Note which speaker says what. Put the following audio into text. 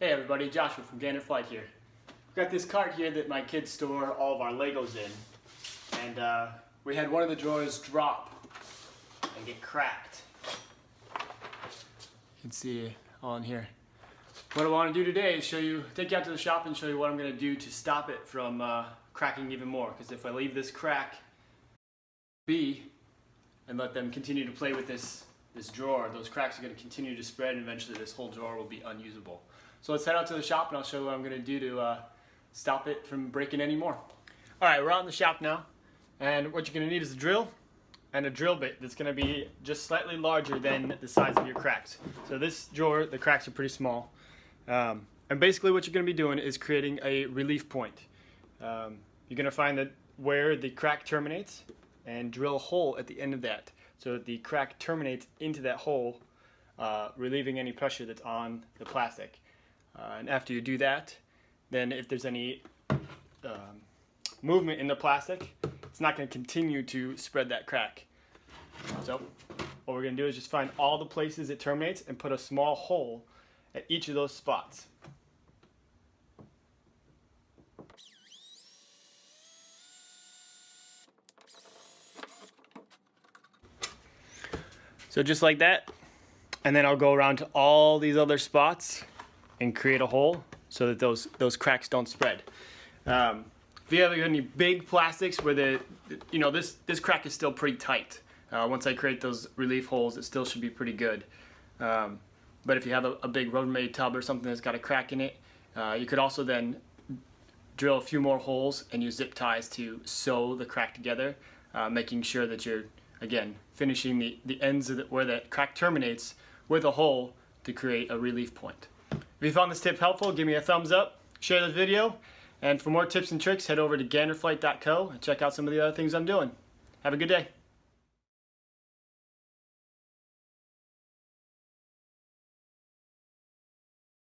Speaker 1: Hey everybody, Joshua from Gander Flight here. We've got this cart here that my kids store all of our Legos in. And we had one of the drawers drop and get cracked. You can see all in here. What I want to do today is take you out to the shop and show you what I'm going to do to stop it from cracking even more. Because if I leave this crack be and let them continue to play with this drawer, those cracks are going to continue to spread and eventually this whole drawer will be unusable. So let's head out to the shop and I'll show you what I'm going to do to stop it from breaking anymore. Alright, we're out in the shop now, and what you're going to need is a drill and a drill bit that's going to be just slightly larger than the size of your cracks. So this drawer, the cracks are pretty small. And basically what you're going to be doing is creating a relief point. You're going to find that where the crack terminates and drill a hole at the end of that so that the crack terminates into that hole, relieving any pressure that's on the plastic. And after you do that, then if there's any movement in the plastic, it's not going to continue to spread that crack. So what we're going to do is just find all the places it terminates and put a small hole at each of those spots. So just like that, and then I'll go around to all these other spots and create a hole so that those cracks don't spread. If you have any big plastics where this crack is still pretty tight. Once I create those relief holes, it still should be pretty good. But if you have a big Rubbermaid tub or something that's got a crack in it, you could also then drill a few more holes and use zip ties to sew the crack together, making sure that you're, again, finishing the ends of where that crack terminates with a hole to create a relief point. If you found this tip helpful, give me a thumbs up, share the video, and for more tips and tricks, head over to ganderflight.co and check out some of the other things I'm doing. Have a good day.